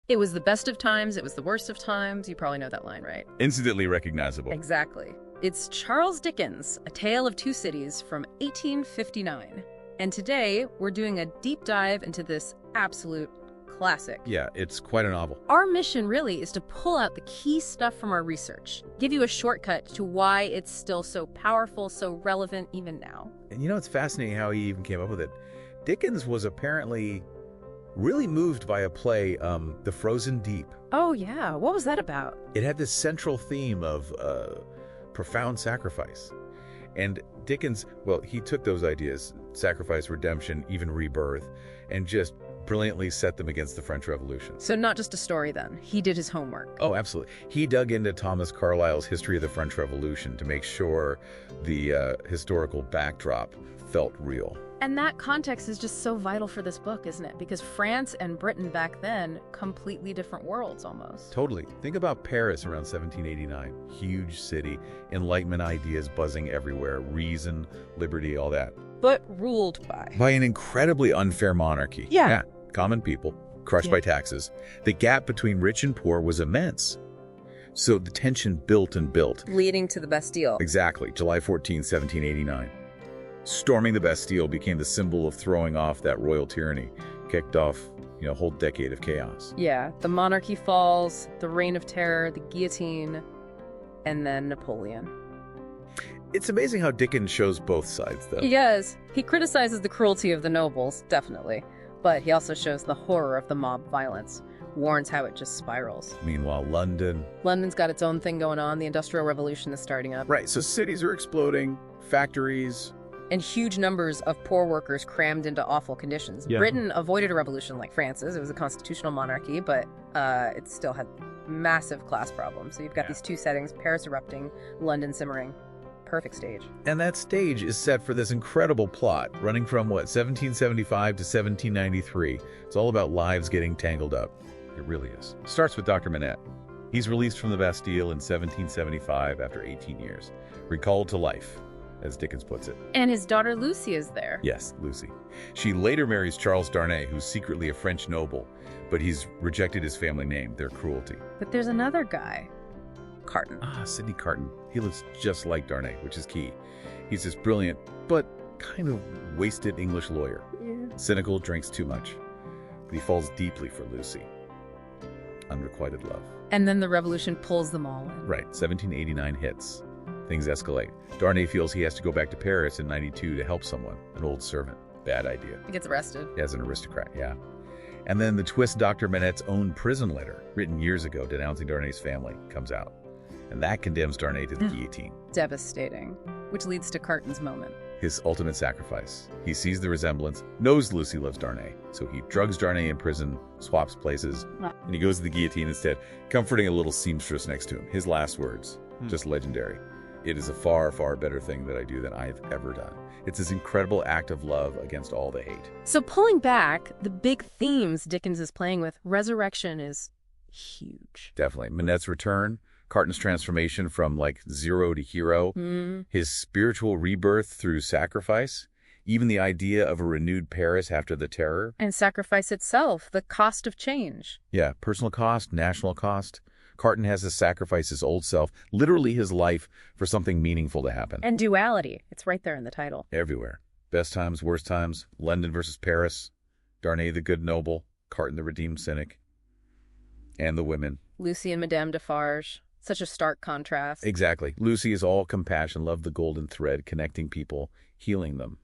It was the best of times, it was the worst of times. You probably know that line, right? Instantly recognizable. Exactly. It's Charles Dickens' A Tale of Two Cities from 1859. And today, we're doing a deep dive into this absolute classic. Yeah, it's quite a novel. Our mission really is to pull out the key stuff from our research, give you a shortcut to why it's still so powerful, so relevant even now. And you know, it's fascinating how he even came up with it. Dickens was apparently really moved by a play, The Frozen Deep. Oh yeah, what was that about? It had this central theme of profound sacrifice. And Dickens, well, he took those ideas, sacrifice, redemption, even rebirth, and just brilliantly set them against the French Revolution. So not just a story then, he did his homework. Oh, absolutely. He dug into Thomas Carlyle's History of the French Revolution to make sure the historical backdrop felt real. And that context is just so vital for this book, isn't it? Because France and Britain back then, completely different worlds almost. Totally. Think about Paris around 1789. Huge city, Enlightenment ideas buzzing everywhere, reason, liberty, all that. But ruled by? By an incredibly unfair monarchy. Yeah. Common people, crushed by taxes. The gap between rich and poor was immense. So the tension built and built. Leading to the Bastille. Exactly. July 14, 1789. Storming the Bastille became the symbol of throwing off that royal tyranny, kicked off, a whole decade of chaos. Yeah, the monarchy falls, the reign of terror, the guillotine, and then Napoleon. It's amazing how Dickens shows both sides, though. He does. He criticizes the cruelty of the nobles, definitely. But he also shows the horror of the mob violence, warns how it just spirals. Meanwhile, London's got its own thing going on. The Industrial Revolution is starting up. Right, so cities are exploding, factories, and huge numbers of poor workers crammed into awful conditions. Yeah. Britain avoided a revolution like France's. It was a constitutional monarchy, but it still had massive class problems. So you've got these two settings, Paris erupting, London simmering. Perfect stage. And that stage is set for this incredible plot, running from, 1775 to 1793. It's all about lives getting tangled up. It really is. Starts with Dr. Manette. He's released from the Bastille in 1775 after 18 years. Recalled to life, as Dickens puts it. And his daughter Lucy is there. Yes, Lucy. She later marries Charles Darnay, who's secretly a French noble, but he's rejected his family name, their cruelty. But there's another guy, Carton. Sidney Carton. He looks just like Darnay, which is key. He's this brilliant, but kind of wasted English lawyer. Yeah. Cynical, drinks too much. But he falls deeply for Lucy. Unrequited love. And then the revolution pulls them all in. Right, 1789 hits. Things escalate. Darnay feels he has to go back to Paris in 92 to help someone, an old servant. Bad idea. He gets arrested. As an aristocrat, yeah. And then the twist Dr. Manette's own prison letter, written years ago denouncing Darnay's family, comes out. And that condemns Darnay to the guillotine. Devastating. Which leads to Carton's moment. His ultimate sacrifice. He sees the resemblance, knows Lucy loves Darnay, so he drugs Darnay in prison, swaps places, and he goes to the guillotine instead, comforting a little seamstress next to him. His last words, just legendary. It is a far, far better thing that I do than I've ever done. It's this incredible act of love against all the hate. So pulling back, the big themes Dickens is playing with, resurrection is huge. Definitely. Manette's return, Carton's transformation from zero to hero, his spiritual rebirth through sacrifice, even the idea of a renewed Paris after the terror. And sacrifice itself, the cost of change. Yeah, personal cost, national cost. Carton has to sacrifice his old self, literally his life, for something meaningful to happen. And duality. It's right there in the title. Everywhere. Best times, worst times, London versus Paris, Darnay the good noble, Carton the redeemed cynic, and the women. Lucy and Madame Defarge. Such a stark contrast. Exactly. Lucy is all compassion, love the golden thread, connecting people, healing them.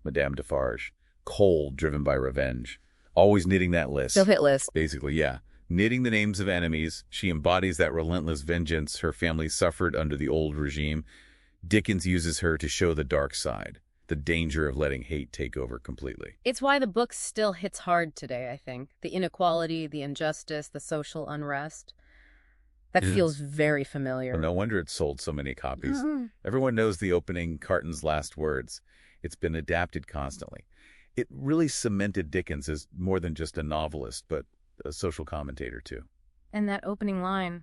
Madame Defarge, cold, driven by revenge, always knitting that list. Still hit list. Basically, yeah. Knitting the names of enemies, she embodies that relentless vengeance her family suffered under the old regime. Dickens uses her to show the dark side, the danger of letting hate take over completely. It's why the book still hits hard today, I think. The inequality, the injustice, the social unrest. That feels very familiar. Well, no wonder it sold so many copies. Everyone knows the opening, Carton's last words. It's been adapted constantly. It really cemented Dickens as more than just a novelist, but a social commentator too. And that opening line,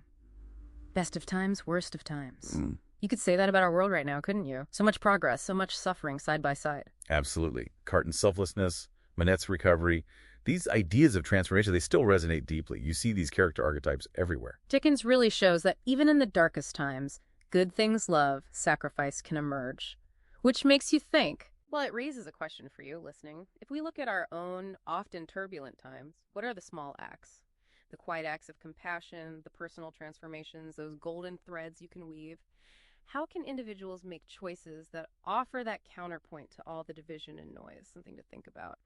best of times, worst of times. You could say that about our world right now, couldn't you? So much progress, so much suffering side by side. Absolutely. Carton's selflessness, Manette's recovery, these ideas of transformation, they still resonate deeply. You see these character archetypes everywhere. Dickens really shows that even in the darkest times, good things love, sacrifice can emerge. Which makes you think. Well, it raises a question for you listening. If we look at our own often turbulent times, what are the small acts? The quiet acts of compassion, the personal transformations, those golden threads you can weave. How can individuals make choices that offer that counterpoint to all the division and noise? Something to think about.